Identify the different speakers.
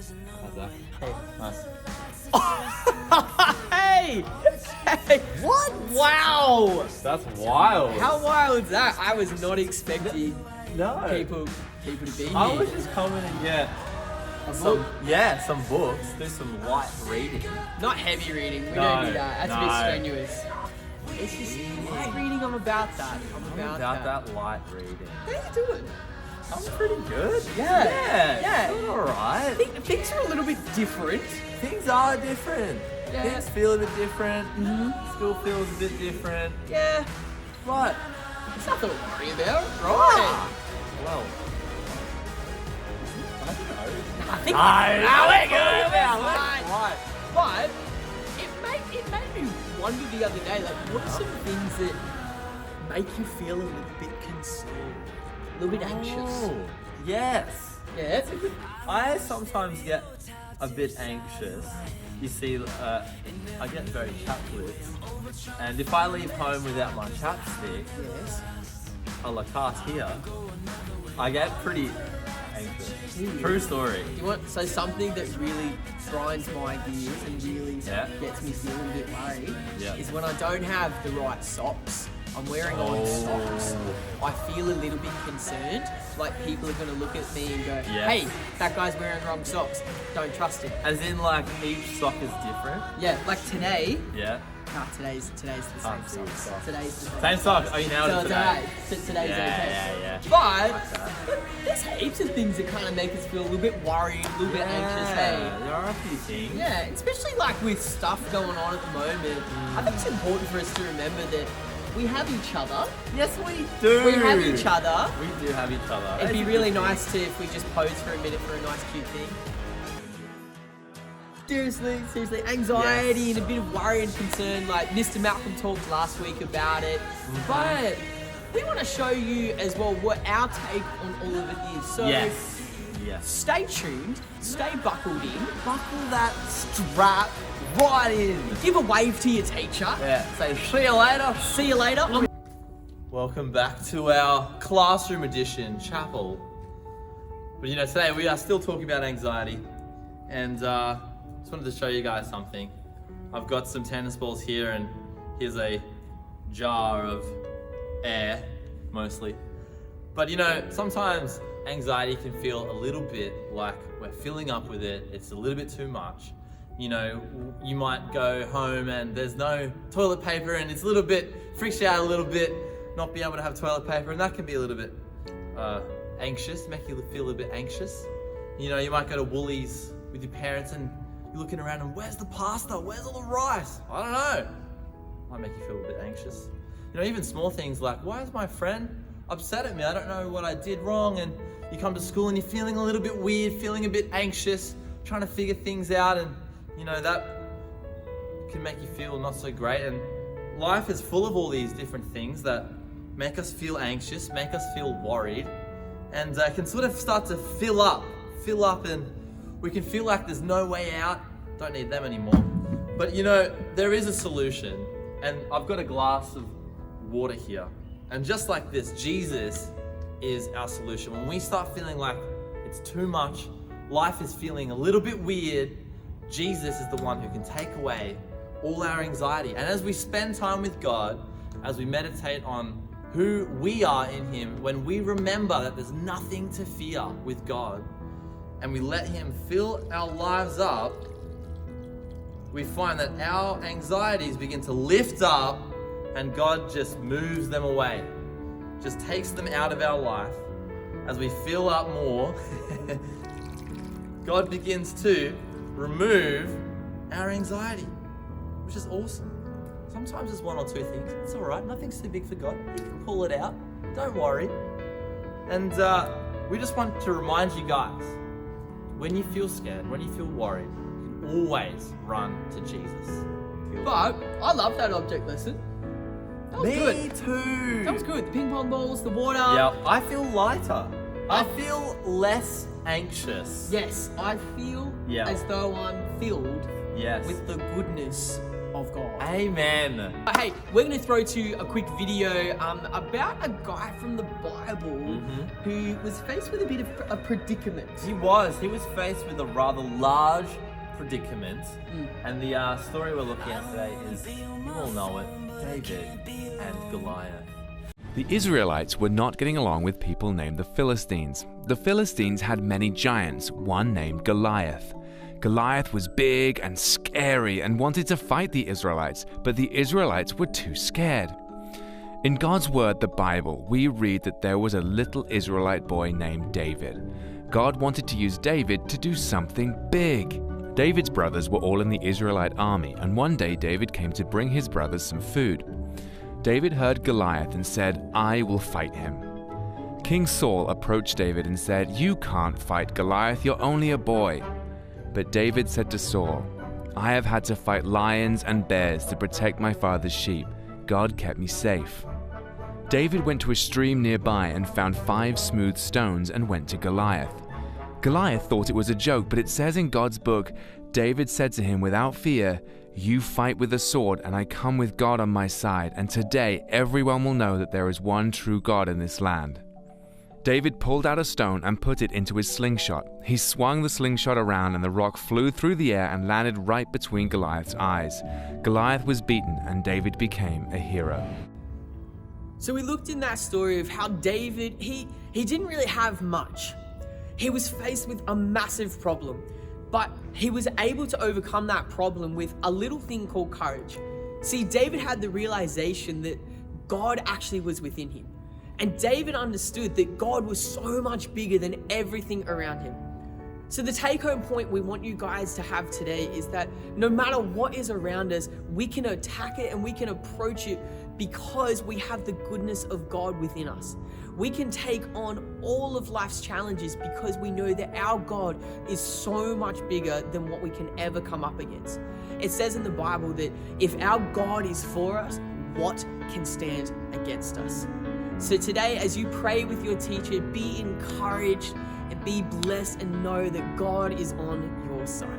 Speaker 1: How's that? Hey, nice.
Speaker 2: Hey! Hey!
Speaker 1: What?
Speaker 2: Wow!
Speaker 1: That's wild.
Speaker 2: How wild is that? I was not expecting
Speaker 1: No.
Speaker 2: people to be here.
Speaker 1: I was just coming and get some books, do some light reading.
Speaker 2: Not heavy reading. We
Speaker 1: No,
Speaker 2: don't do that. That's a
Speaker 1: no.
Speaker 2: bit strenuous. It's just light reading. I'm about that. I'm about
Speaker 1: that light reading.
Speaker 2: How you doing?
Speaker 1: I'm pretty good.
Speaker 2: Yeah.
Speaker 1: Doing alright.
Speaker 2: Things are a little bit different.
Speaker 1: Things are different.
Speaker 2: Yeah.
Speaker 1: Things feel a bit different. School feels a bit different.
Speaker 2: Yeah.
Speaker 1: What?
Speaker 2: It's nothing to worry about,
Speaker 1: Ah.
Speaker 2: right?
Speaker 1: Well. I don't know.
Speaker 2: I think
Speaker 1: we're
Speaker 2: good.
Speaker 1: Right.
Speaker 2: But it made me wonder the other day, like, what are some things that make you feel a little bit concerned, a little bit anxious?
Speaker 1: Oh, yes.
Speaker 2: Yeah.
Speaker 1: I sometimes get a bit anxious. You see, I get very chaplit, and if I leave home without my chapstick,
Speaker 2: Yes.
Speaker 1: a la carte here, I get pretty anxious. True story.
Speaker 2: You want something that really grinds my gears and really
Speaker 1: Yeah.
Speaker 2: gets me feeling a bit worried
Speaker 1: Yeah.
Speaker 2: is when I don't have the right socks. I'm wearing on socks. I feel a little bit concerned. Like people are gonna look at me and go,
Speaker 1: Yes.
Speaker 2: "Hey, that guy's wearing wrong socks. Don't trust him."
Speaker 1: As in, like, each sock is different.
Speaker 2: Yeah, like today.
Speaker 1: Yeah.
Speaker 2: Today's the same
Speaker 1: Can't see
Speaker 2: socks.
Speaker 1: socks.
Speaker 2: Today's the
Speaker 1: Same socks. Oh, you nailed
Speaker 2: So
Speaker 1: it today.
Speaker 2: today's okay.
Speaker 1: Yeah.
Speaker 2: But there's heaps of things that kind of make us feel a little bit worried, a little bit anxious. Hey.
Speaker 1: There are a few things.
Speaker 2: Yeah, especially like with stuff going on at the moment. I think it's important for us to remember that we have each other.
Speaker 1: Yes, we do.
Speaker 2: We have each other.
Speaker 1: We do have each other.
Speaker 2: It'd be
Speaker 1: That's a
Speaker 2: really
Speaker 1: good thing.
Speaker 2: nice if we just pose for a minute for a nice cute thing. Seriously, anxiety and a bit of worry and concern. Like Mr. Malcolm talked last week about it, but we want to show you as well what our take on all of it is. So
Speaker 1: Yes.
Speaker 2: stay tuned, stay buckled in,
Speaker 1: Buckle that strap right in.
Speaker 2: give a wave to your teacher.
Speaker 1: Yeah. Say, see you later.
Speaker 2: See you later.
Speaker 1: Welcome back to our classroom edition, chapel. But you know, today we are still talking about anxiety, and just wanted to show you guys something. I've got some tennis balls here, and here's a jar of air, mostly. But you know, sometimes anxiety can feel a little bit like we're filling up with it. It's a little bit too much. You know, you might go home and there's no toilet paper, and it's a little bit, freaks you out a little bit, not being able to have toilet paper, and that can be a little bit anxious, make you feel a little bit anxious. You know, you might go to Woolies with your parents and you're looking around and where's the pasta? Where's all the rice? I don't know. Might make you feel a bit anxious. You know, even small things like, why is my friend upset at me? I don't know what I did wrong. And you come to school and you're feeling a little bit weird, feeling a bit anxious, trying to figure things out, and you know, that can make you feel not so great. And life is full of all these different things that make us feel anxious, make us feel worried, and can sort of start to fill up, and we can feel like there's no way out, don't need them anymore. But you know, there is a solution, and I've got a glass of water here. And just like this, Jesus is our solution. When we start feeling like it's too much, life is feeling a little bit weird, Jesus is the one who can take away all our anxiety. And as we spend time with God, as we meditate on who we are in Him, when we remember that there's nothing to fear with God, and we let Him fill our lives up, we find that our anxieties begin to lift up, and God just moves them away, just takes them out of our life. As we fill up more, God begins to remove our anxiety, which is awesome. Sometimes it's one or two things. It's all right. Nothing's too big for God. He can pull it out. Don't worry. And we just want to remind you guys, when you feel scared, when you feel worried, you can always run to Jesus.
Speaker 2: But I love that object lesson. That was good.
Speaker 1: Me too.
Speaker 2: That was good. The ping pong balls, the water.
Speaker 1: Yeah, I feel lighter. I feel less anxious.
Speaker 2: Yes, I feel
Speaker 1: Yeah.
Speaker 2: as though I'm filled
Speaker 1: Yes.
Speaker 2: with the goodness of God.
Speaker 1: Amen.
Speaker 2: Hey, we're going to throw to a quick video about a guy from the Bible who was faced with a bit of a predicament.
Speaker 1: He was faced with a rather large predicament. And the story we're looking at today is, you all know it, David and Goliath.
Speaker 3: The Israelites were not getting along with people named the Philistines. The Philistines had many giants, one named Goliath. Goliath was big and scary and wanted to fight the Israelites, but the Israelites were too scared. In God's word, the Bible, we read that there was a little Israelite boy named David. God wanted to use David to do something big. David's brothers were all in the Israelite army, and one day David came to bring his brothers some food. David heard Goliath and said, "I will fight him." King Saul approached David and said, "You can't fight Goliath, you're only a boy." But David said to Saul, "I have had to fight lions and bears to protect my father's sheep. God kept me safe." David went to a stream nearby and found 5 smooth stones and went to Goliath. Goliath thought it was a joke, but it says in God's book, David said to him without fear, "You fight with a sword, and I come with God on my side, and today everyone will know that there is one true God in this land." David pulled out a stone and put it into his slingshot. He swung the slingshot around, and the rock flew through the air and landed right between Goliath's eyes. Goliath was beaten, and David became a hero.
Speaker 2: So we looked in that story of how David, he didn't really have much. He was faced with a massive problem, but he was able to overcome that problem with a little thing called courage. See, David had the realization that God actually was within him. And David understood that God was so much bigger than everything around him. So the take-home point we want you guys to have today is that no matter what is around us, we can attack it and we can approach it because we have the goodness of God within us. We can take on all of life's challenges because we know that our God is so much bigger than what we can ever come up against. It says in the Bible that if our God is for us, what can stand against us? So today, as you pray with your teacher, be encouraged and be blessed and know that God is on your side.